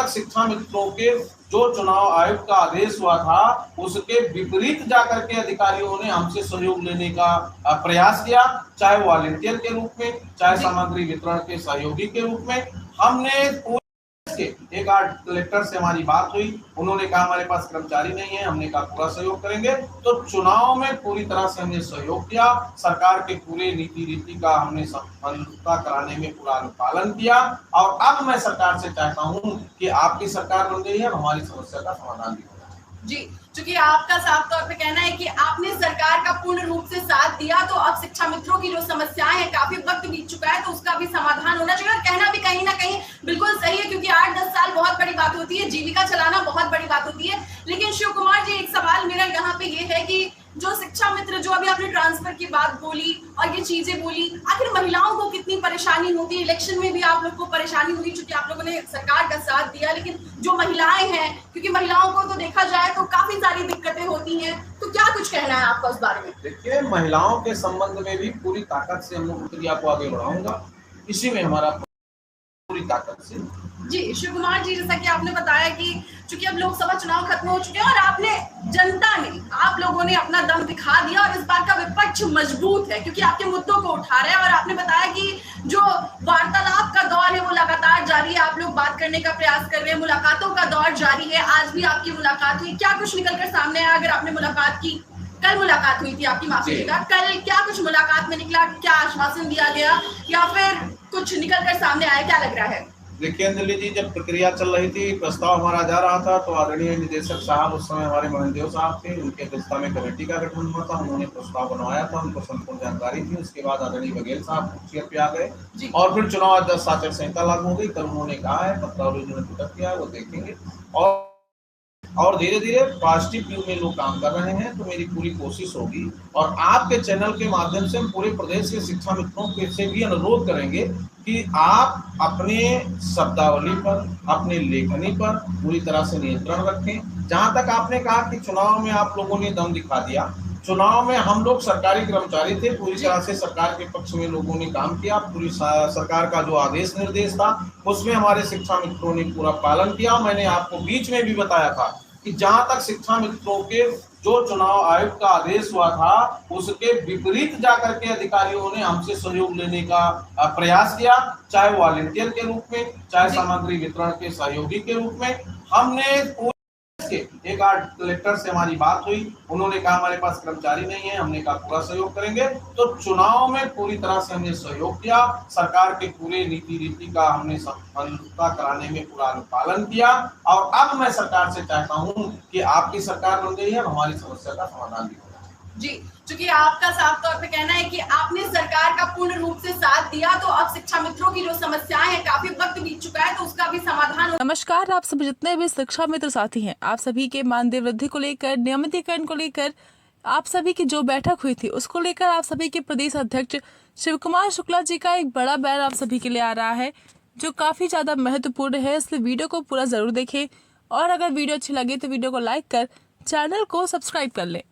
तक शिक्षा मित्रों के जो चुनाव आयोग का आदेश हुआ था उसके विपरीत जाकर के अधिकारियों ने हमसे सहयोग लेने का प्रयास किया, चाहे वॉलंटियर के रूप में, चाहे सामग्री वितरण के सहयोगी के रूप में। हमने एक आध कलेक्टर से हमारी बात हुई, उन्होंने कहा हमारे पास कर्मचारी नहीं है, हमने कहा पूरा सहयोग करेंगे। तो चुनाव में पूरी तरह से हमने सहयोग किया, सरकार के पूरे नीति रीति का हमने सफलता कराने में पूरा अनुपालन किया। और अब मैं सरकार से चाहता हूं कि आपकी सरकार बन गई है, हमारी समस्या का समाधान भी होगा जी। चूंकि आपका साफ तौर पे कहना है कि आपने सरकार का पूर्ण रूप से साथ दिया, तो अब शिक्षा मित्रों की जो समस्याएं हैं, काफी वक्त बीत चुका है, तो उसका भी समाधान होना चाहिए। और कहना भी कहीं ना कहीं बिल्कुल सही है, क्योंकि 8-10 साल बहुत बड़ी बात होती है, जीविका चलाना बहुत बड़ी बात होती है। लेकिन शिव कुमार जी, एक सवाल मेरा यहाँ पे ये है कि जो शिक्षा मित्र, जो अभी आपने ट्रांसफर की बात बोली और ये चीजें बोली, आखिर महिलाओं को कितनी परेशानी होती है? इलेक्शन में भी आप लोग को परेशानी हुई, क्योंकि आप लोगों ने सरकार का साथ दिया, लेकिन जो महिलाएं हैं, क्योंकि महिलाओं को तो देखा जाए तो काफी सारी दिक्कतें होती हैं, तो क्या कुछ कहना है आपका उस बारे में? देखिए, महिलाओं के संबंध में भी पूरी ताकत से हम लोग प्रक्रिया को आगे बढ़ाऊंगा, इसी में हमारा पूरी ताकत से। जी शिव कुमार जी, जैसा कि आपने बताया कि चूंकि अब लोकसभा चुनाव खत्म हो चुके हैं और जनता ने, आप लोगों ने अपना दम दिखा दिया और इस बार का विपक्ष मजबूत है, क्योंकि आपके मुद्दों को उठा रहे हैं। और आपने बताया कि जो वार्तालाप का दौर है वो लगातार जारी है, आप लोग बात करने का प्रयास कर रहे हैं, मुलाकातों का दौर जारी है। आज भी आपकी मुलाकात हुई, क्या कुछ निकलकर सामने आया? अगर आपने मुलाकात की, कल मुलाकात हुई थी आपकी, माफ कीजिएगा, कल क्या कुछ मुलाकात में निकला? क्या आश्वासन दिया गया या फिर कुछ निकलकर सामने आया? क्या लग रहा है? देखिए अंजलि जी, जब प्रक्रिया चल रही थी, प्रस्ताव हमारा जा रहा था, तो आदरणीय निदेशक साहब उस समय हमारे महादेव साहब थे, उनके अध्यक्षता में कमेटी का गठन हुआ था, उन्होंने प्रस्ताव बनवाया था, उनको संपूर्ण जानकारी थी। उसके बाद आदरणीय बघेल साहब चेयर पे आ गए और फिर चुनाव आचार संहिता लागू हो गई। कल उन्होंने कहा है, पत्रावली उन्होंने प्रकट किया है, वो देखेंगे और धीरे धीरे पॉजिटिव व्यू में लोग काम कर रहे हैं। तो मेरी पूरी कोशिश होगी और आपके चैनल के माध्यम से हम पूरे प्रदेश के शिक्षा मित्रों से भी अनुरोध करेंगे कि आप अपने शब्दावली पर, अपने लेखनी पर पूरी तरह से नियंत्रण रखें। जहां तक आपने कहा कि चुनाव में आप लोगों ने दम दिखा दिया, चुनाव में हम लोग सरकारी कर्मचारी थे, पूरी तरह से सरकार के पक्ष में लोगों ने काम किया। पूरी सरकार का जो आदेश निर्देश था उसमें हमारे शिक्षा मित्रों ने पूरा पालन किया। मैंने आपको बीच में भी बताया था कि जहां तक शिक्षा मित्रों के जो चुनाव आयोग का आदेश हुआ था उसके विपरीत जाकर के अधिकारियों ने हमसे सहयोग लेने का प्रयास किया, चाहे वॉलंटियर के रूप में, चाहे सामग्री वितरण के सहयोगी के रूप में। हमने एक आध कलेक्टर से हमारी बात हुई, उन्होंने कहा हमारे पास कर्मचारी नहीं है, हमने कहा पूरा सहयोग करेंगे। तो चुनाव में पूरी तरह से हमने सहयोग किया, सरकार के पूरे नीति रीति का हमने सफलता कराने में पूरा अनुपालन किया। और अब मैं सरकार से चाहता हूं कि आपकी सरकार बन गई है, हमारी समस्या का समाधान भी होगा जी। चूंकि आपका साफ तौर पे कहना है कि आपने सरकार का पूर्ण रूप से साथ दिया, तो अब शिक्षा मित्रों की जो समस्याएं हैं, काफी वक्त बीत चुका है, तो उसका भी समाधान। नमस्कार, आप सभी जितने भी शिक्षा मित्र साथी हैं, आप सभी के मानदेय वृद्धि को लेकर, नियमितीकरण को लेकर, आप सभी की जो बैठक हुई थी उसको लेकर आप सभी के प्रदेश अध्यक्ष शिव कुमार शुक्ला जी का एक बड़ा बयान आप सभी के लिए आ रहा है, जो काफी ज्यादा महत्वपूर्ण है। इसलिए वीडियो को पूरा जरूर देखें और अगर वीडियो अच्छी लगे तो वीडियो को लाइक कर चैनल को सब्सक्राइब कर लें।